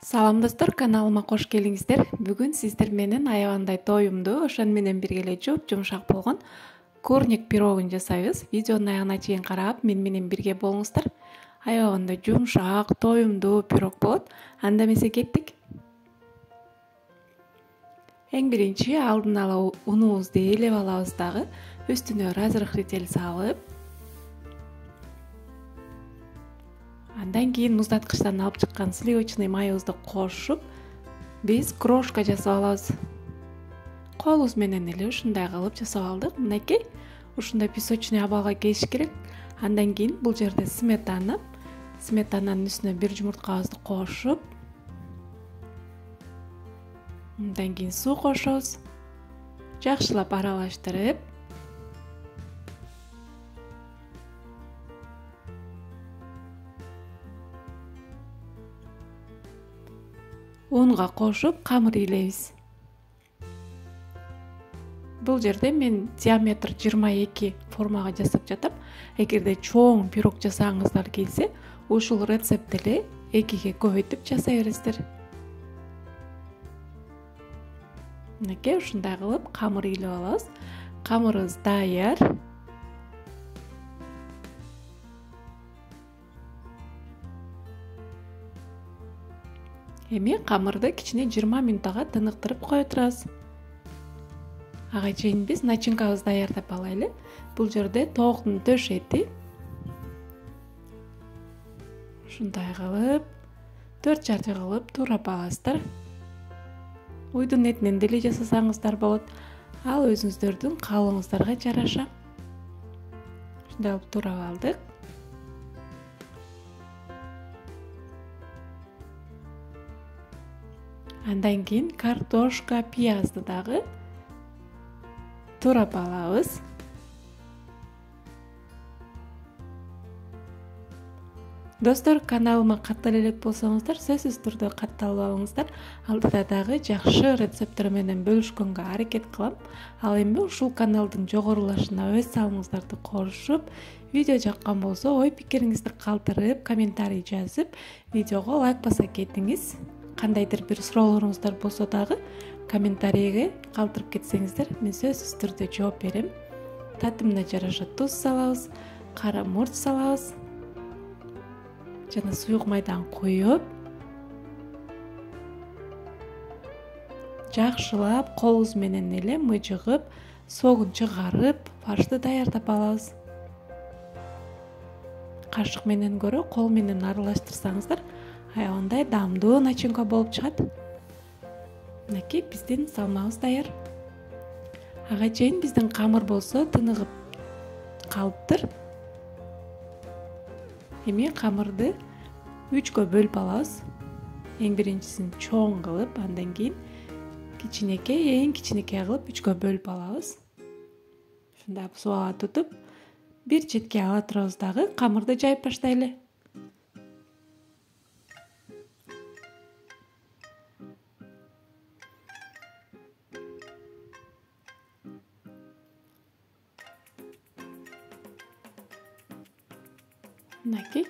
Салам достор, каналыма кош келиңиздер. Бүгүн сиздер менен аябандай тоюмду, ошон менен бирге эле жумшак болгон курник пирогун жасайбыз. Видеонун аягына чейин карап, мен менен бирге болуңуздар. Аябандай жумшак, тоюмду пирог болот. Анда эмесе кеттик. Эң биринчи алдын ала унубузду ээлеп алабыз дагы, үстүнө разрыхлитель салып, андан кийин муздаткычтан алып чыккан сливочный майыбызды кошуп, биз крошка жасап алабыз. Колубуз менен эле ушундай кылып жасап алдык. Мынакей, ушундай песочный абалга келиш керек. Андан кийин бул жерде сметананын үстүнө бир жумурткабызды кошуп, андан кийин суу кошобуз. Жакшылап аралаштырып, унга кошуп камыр илейбиз. Бул жерде мен диаметр 22 формага жасап жатам. Эгерде чоң пирог жасагыңыздар келсе, ушул рецепт эле 2ге көбөйтүп жасай бересиздер. Мынакей ушундай кылып камыр илеп алабыз. Камырыбыз даяр. Эми камырды кичине 20 мүнөткө тыныктырып кое турабыз. Ага чейин биз начинкабызды даярдап алайлы. Бул жерде тооктун төш эти. Ушундай кылып, 4 жарты кылып туурап аласыздар. Уйдун этинен деле жасасаңыздар болот. Ал өзүңүздөрдүн каалооңуздарга жараша. Ушундай кылып туурап алдык. Андан кийин картошка, пиязды дагы туурап алабыз. Достор, каналыма каттала элек болсоңуздар, сөзсүз түрдө катталып алыңыздар. Алдыда дагы жакшы рецепттер менен бөлүшкөнгө аракет кылам. Ал эми ушул каналдын жогорулашына өз салымыңыздарды кошуп, видео жаккан болсо ой пикириңизди калтырып, комментарий жазып, видеого лайк баса кетиңиз. Кандайдыр бир суроолоруңуздар болсо дагы комментарийге калтырып кетсеңиздер, мен сөзсүз түрдө жооп берем. Татымына жараша туз салабыз, кара мурч салабыз. Жана суюк майдан коюп, жакшылап колубуз менен эле мыжыгып, согун чыгарып, фаршты даярдап алабыз. Кашык менен көрө кол менен аралаштырсаңыздар, аябандай даамдуу начинка болуп чыгат. Мынакей биздин салмабыз даяр. Ага чейин биздин камыр болсо тыныгып калыптыр. Эми камырды 3кө бөлүп алабыз. Эң биринчисин чоң кылып, андан кийин эң кичинекей кылып 3кө бөлүп алабыз. Ушундай суага тутуп, бир четке ала турабыз дагы, камырды жайып баштайлы. Мынакей.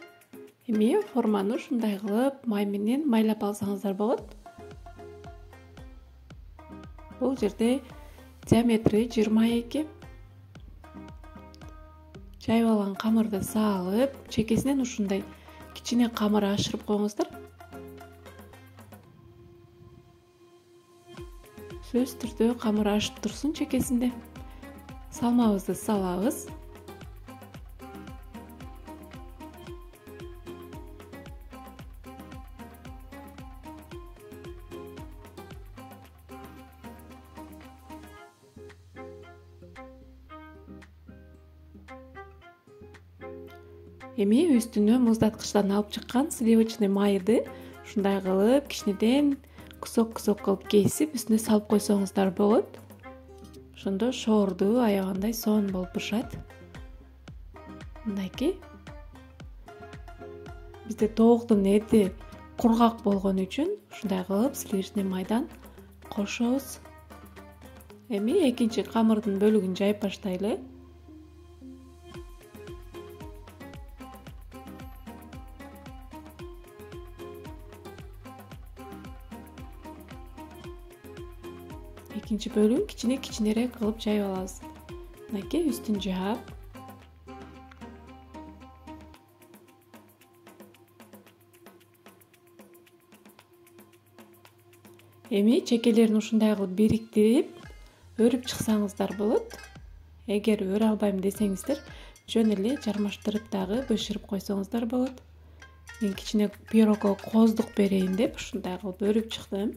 Эми форманы ушундай кылып май менен майлап алсаңыздар болот. Бул жерде диаметри 22. Жайып алган камырды салып, чекесинен ушундай кичине камыр ашырып коюңуздар. Сөз түрдө камыр ашып турсун чекесинде. Салмабызды салабыз. Эми үстүнө муздаткычтан алып чыккан сливочный майды ушундай кылып кичинеден кусок кылып кесип үстүнө салып койсоңуздар болот. Ошондо шоорду аябандай сонун болуп турушат. Мынакей. Бизде тооктун эти кургак болгон үчүн ушундай кылып сливочный майдан кошобуз. Эми экинчи камырдын бөлүгүн жайып баштайлы. экинчи бөлүгүн кичинерээк кылып жайып алабыз. Мынакей үстүн жаап, эми чекелерин ушундай кылып бириктирип өрүп чыксаңыздар болот. Эгер өрө албайм десеңиздер, жөн эле жармаштырып дагы бышырып койсоңуздар болот. Мен кичине пирогго коздук берейин деп ушундай кылып өрүп чыктым.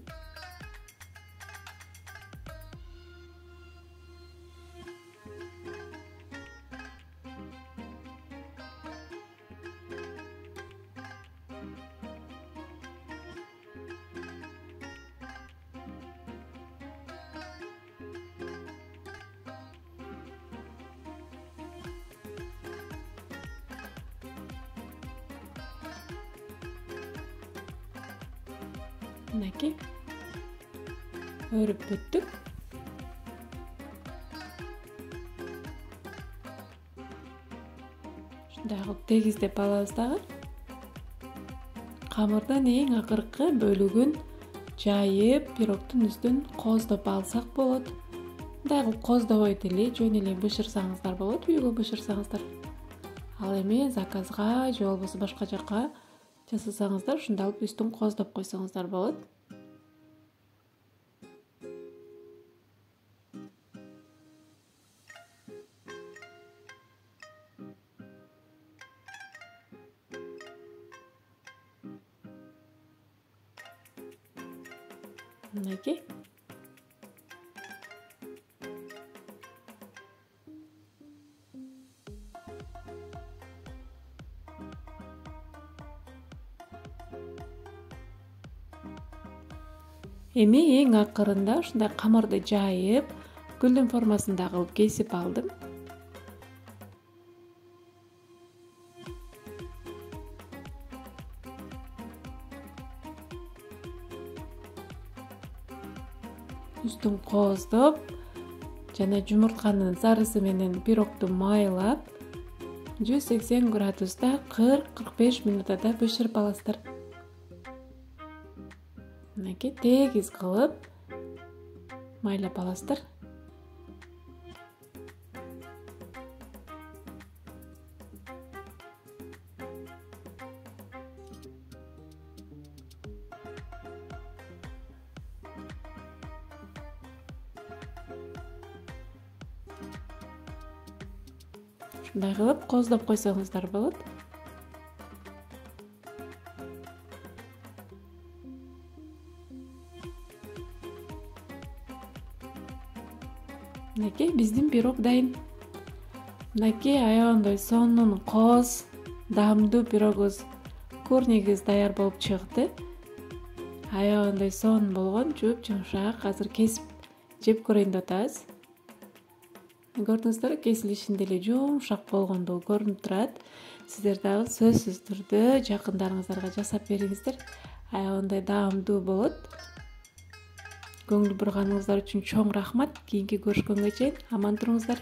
Мынакей өрүп бүттүк. Ушундай кылып тегиздеп алабыз дагы. Камырдын эң акыркы бөлүгүн жайып, пирогдун үстүн коздоп алсак болот. Мындай кылып коздобой деле жөн эле бышырсаңыздар болот, үйгө бышырсаңыздар. Ал эми заказга же болбосо башка жакка жасасаңыздар, ушундай алып үстүн коздоп койсоңуздар болот. Мынакей. Эми эң акырында ушундай камырды жайып, гүлдүн формасында кылып кесип алдым. Үстүн коздоп, жана жумуртканын зарысы менен пирогду майлап, 180 градуста 40-45 минутада бышырып аласыздар. Мынакей тегиз кылып майлап аласыздар. Ушундай кылып коздоп койсоңуздар болот. Мынакей биздин пирог дайын. Мынакей аябандай сонун, кооз, даамдуу пирогубуз, курнигибиз даяр болуп чыкты. Аябандай сонун болгон, жуп-жумшак. Азыр кесип жеп көрөйүн деп атабыз. Көрдүңүздөр, кесилишинде эле жумшак болгондугу көрүнүп турат. Сиздер дагы сөзсүз түрдө жакындарыңыздарга жасап бериңиздер. Аябандай даамдуу болот. Көңүл бурганыңыздар үчүн чоң рахмат. Кийинки көрүшкөнгө чейин аман туруңуздар.